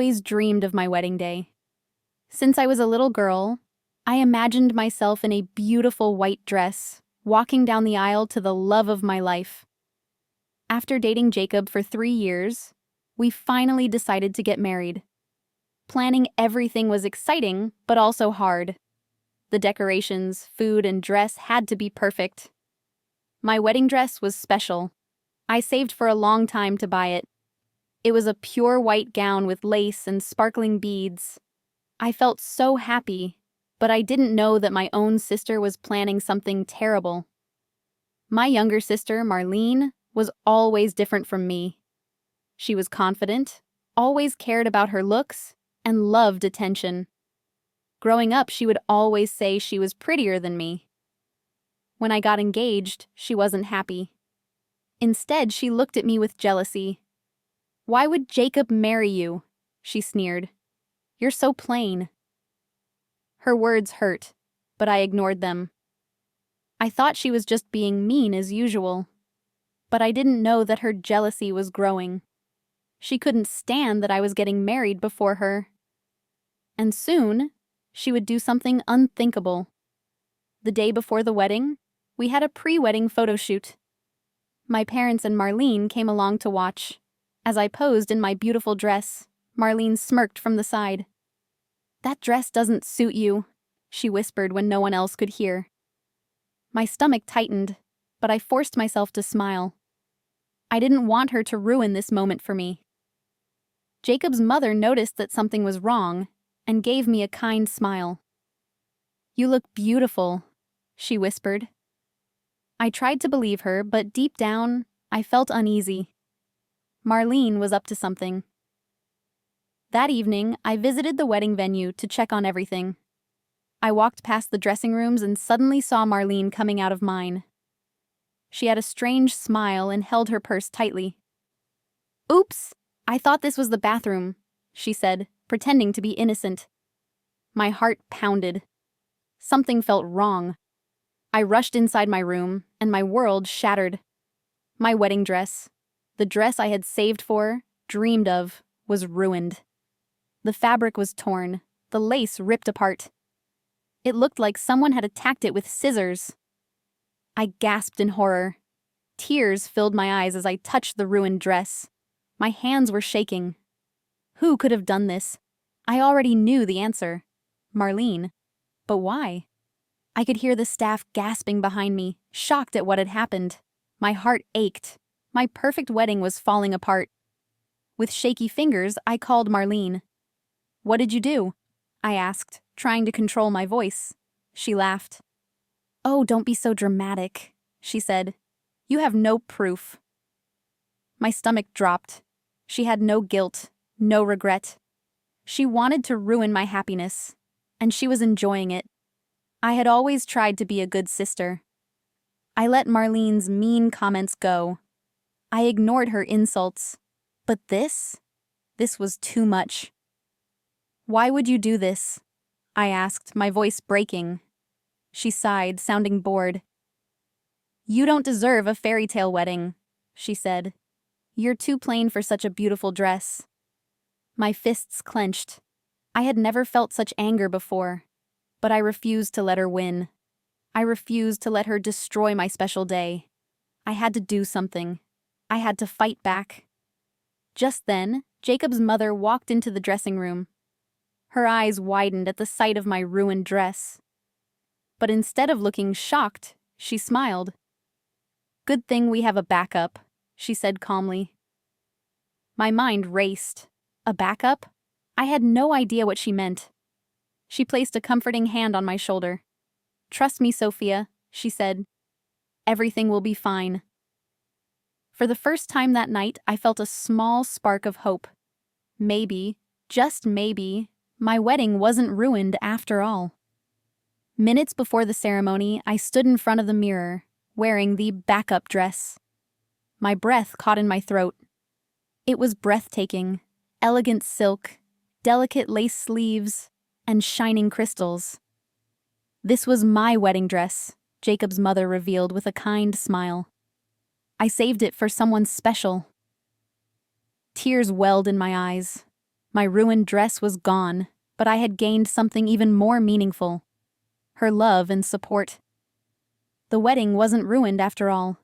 always dreamed of my wedding day. Since I was a little girl, I imagined myself in a beautiful white dress, walking down the aisle to the love of my life. After dating Jacob for 3 years, we finally decided to get married. Planning everything was exciting, but also hard. The decorations, food, and dress had to be perfect. My wedding dress was special. I saved for a long time to buy it. It was a pure white gown with lace and sparkling beads. I felt so happy, but I didn't know that my own sister was planning something terrible. My younger sister, Marlene, was always different from me. She was confident, always cared about her looks, and loved attention. Growing up, she would always say she was prettier than me. When I got engaged, she wasn't happy. Instead, she looked at me with jealousy. "Why would Jacob marry you?" she sneered. "You're so plain." Her words hurt, but I ignored them. I thought she was just being mean as usual. But I didn't know that her jealousy was growing. She couldn't stand that I was getting married before her. And soon, she would do something unthinkable. The day before the wedding, we had a pre-wedding photo shoot. My parents and Marlene came along to watch. As I posed in my beautiful dress, Marlene smirked from the side. "That dress doesn't suit you," she whispered when no one else could hear. My stomach tightened, but I forced myself to smile. I didn't want her to ruin this moment for me. Jacob's mother noticed that something was wrong and gave me a kind smile. "You look beautiful," she whispered. I tried to believe her, but deep down, I felt uneasy. Marlene was up to something. That evening, I visited the wedding venue to check on everything. I walked past the dressing rooms and suddenly saw Marlene coming out of mine. She had a strange smile and held her purse tightly. "Oops, I thought this was the bathroom," she said, pretending to be innocent. My heart pounded. Something felt wrong. I rushed inside my room, and my world shattered. My wedding dress, the dress I had saved for, dreamed of, was ruined. The fabric was torn, the lace ripped apart. It looked like someone had attacked it with scissors. I gasped in horror. Tears filled my eyes as I touched the ruined dress. My hands were shaking. Who could have done this? I already knew the answer. Marlene. But why? I could hear the staff gasping behind me, shocked at what had happened. My heart ached. My perfect wedding was falling apart. With shaky fingers, I called Marlene. "What did you do?" I asked, trying to control my voice. She laughed. "Oh, don't be so dramatic," she said. "You have no proof." My stomach dropped. She had no guilt, no regret. She wanted to ruin my happiness, and she was enjoying it. I had always tried to be a good sister. I let Marlene's mean comments go. I ignored her insults. But this was too much. "Why would you do this?" I asked, my voice breaking. She sighed, sounding bored. "You don't deserve a fairy tale wedding," she said. "You're too plain for such a beautiful dress." My fists clenched. I had never felt such anger before, but I refused to let her win. I refused to let her destroy my special day. I had to do something. I had to fight back. Just then, Jacob's mother walked into the dressing room. Her eyes widened at the sight of my ruined dress. But instead of looking shocked, she smiled. "Good thing we have a backup," she said calmly. My mind raced. A backup? I had no idea what she meant. She placed a comforting hand on my shoulder. "Trust me, Sophia," she said. "Everything will be fine." For the first time that night, I felt a small spark of hope. Maybe, just maybe, my wedding wasn't ruined after all. Minutes before the ceremony, I stood in front of the mirror, wearing the backup dress. My breath caught in my throat. It was breathtaking. Elegant silk, delicate lace sleeves, and shining crystals. This was my wedding dress, Jacob's mother revealed with a kind smile. I saved it for someone special. Tears welled in my eyes. My ruined dress was gone, but I had gained something even more meaningful: her love and support. The wedding wasn't ruined after all.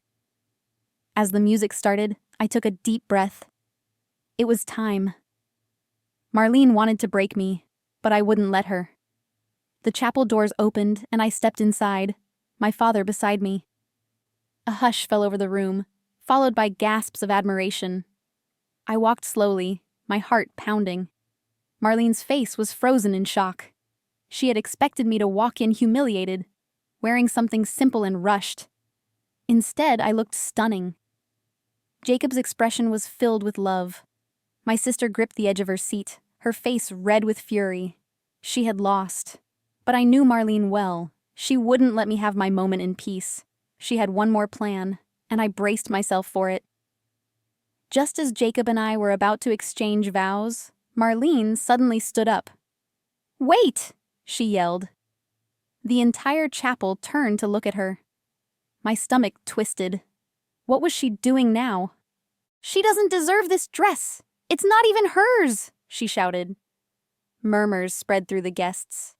As the music started, I took a deep breath. It was time. Marlene wanted to break me, but I wouldn't let her. The chapel doors opened and I stepped inside, my father beside me. A hush fell over the room, followed by gasps of admiration. I walked slowly, my heart pounding. Marlene's face was frozen in shock. She had expected me to walk in humiliated, wearing something simple and rushed. Instead, I looked stunning. Jacob's expression was filled with love. My sister gripped the edge of her seat, her face red with fury. She had lost. But I knew Marlene well. She wouldn't let me have my moment in peace. She had one more plan, and I braced myself for it. Just as Jacob and I were about to exchange vows, Marlene suddenly stood up. "Wait!" she yelled. The entire chapel turned to look at her. My stomach twisted. What was she doing now? "She doesn't deserve this dress! It's not even hers!" she shouted. Murmurs spread through the guests.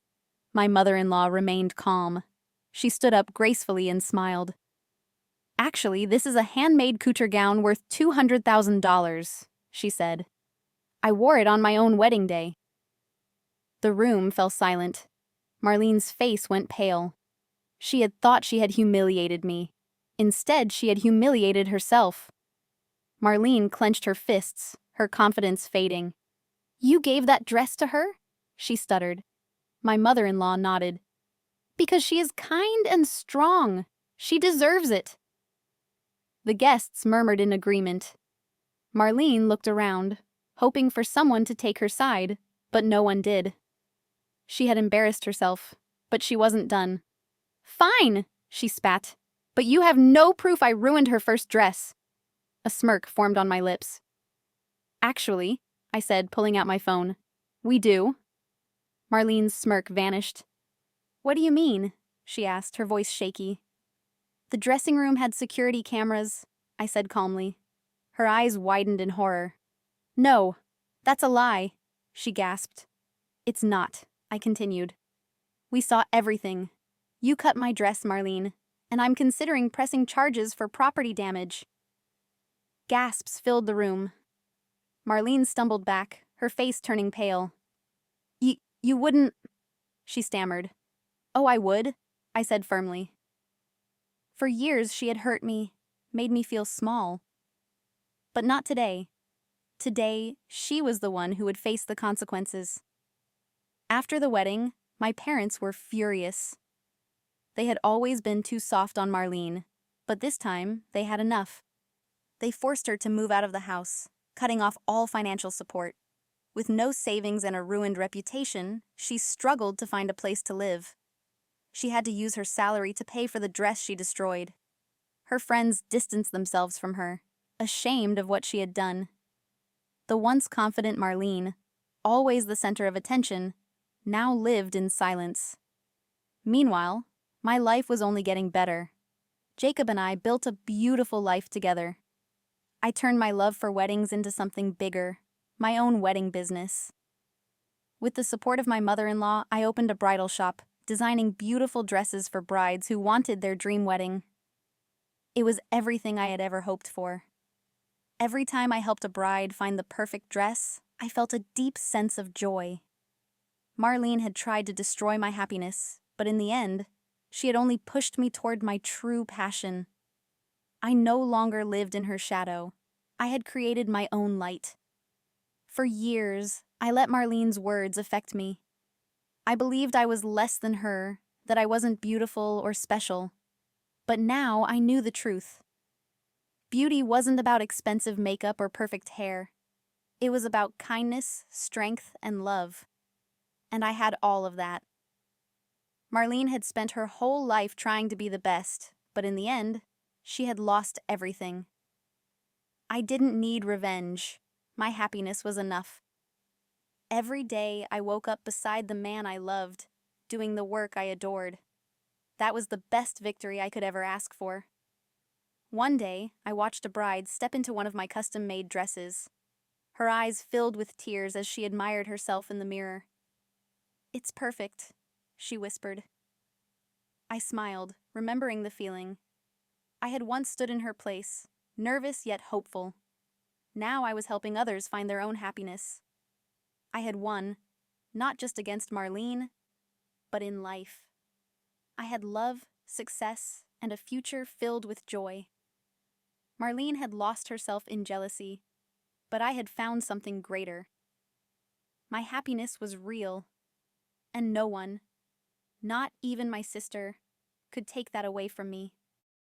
My mother-in-law remained calm. She stood up gracefully and smiled. "Actually, this is a handmade couture gown worth $200,000, she said. "I wore it on my own wedding day." The room fell silent. Marlene's face went pale. She had thought she had humiliated me. Instead, she had humiliated herself. Marlene clenched her fists, her confidence fading. "You gave that dress to her?" she stuttered. My mother-in-law nodded. "Because she is kind and strong. She deserves it." The guests murmured in agreement. Marlene looked around, hoping for someone to take her side, but no one did. She had embarrassed herself, but she wasn't done. "Fine," she spat, "but you have no proof I ruined her first dress." A smirk formed on my lips. "Actually," I said, pulling out my phone, "we do." Marlene's smirk vanished. "What do you mean?" she asked, her voice shaky. "The dressing room had security cameras," I said calmly. Her eyes widened in horror. "No, that's a lie," she gasped. "It's not," I continued. "We saw everything. You cut my dress, Marlene, and I'm considering pressing charges for property damage." Gasps filled the room. Marlene stumbled back, her face turning pale. You wouldn't," she stammered. "Oh, I would," I said firmly. For years she had hurt me, made me feel small. But not today. Today, she was the one who would face the consequences. After the wedding, my parents were furious. They had always been too soft on Marlene, but this time they had enough. They forced her to move out of the house, cutting off all financial support. With no savings and a ruined reputation, she struggled to find a place to live. She had to use her salary to pay for the dress she destroyed. Her friends distanced themselves from her, ashamed of what she had done. The once confident Marlene, always the center of attention, now lived in silence. Meanwhile, my life was only getting better. Jacob and I built a beautiful life together. I turned my love for weddings into something bigger, my own wedding business. With the support of my mother-in-law, I opened a bridal shop, designing beautiful dresses for brides who wanted their dream wedding. It was everything I had ever hoped for. Every time I helped a bride find the perfect dress, I felt a deep sense of joy. Marlene had tried to destroy my happiness, but in the end, she had only pushed me toward my true passion. I no longer lived in her shadow. I had created my own light. For years, I let Marlene's words affect me. I believed I was less than her, that I wasn't beautiful or special. But now I knew the truth. Beauty wasn't about expensive makeup or perfect hair. It was about kindness, strength, and love. And I had all of that. Marlene had spent her whole life trying to be the best, but in the end, she had lost everything. I didn't need revenge. My happiness was enough. Every day I woke up beside the man I loved, doing the work I adored. That was the best victory I could ever ask for. One day, I watched a bride step into one of my custom-made dresses. Her eyes filled with tears as she admired herself in the mirror. "It's perfect," she whispered. I smiled, remembering the feeling. I had once stood in her place, nervous yet hopeful. Now I was helping others find their own happiness. I had won, not just against Marlene, but in life. I had love, success, and a future filled with joy. Marlene had lost herself in jealousy, but I had found something greater. My happiness was real, and no one, not even my sister, could take that away from me.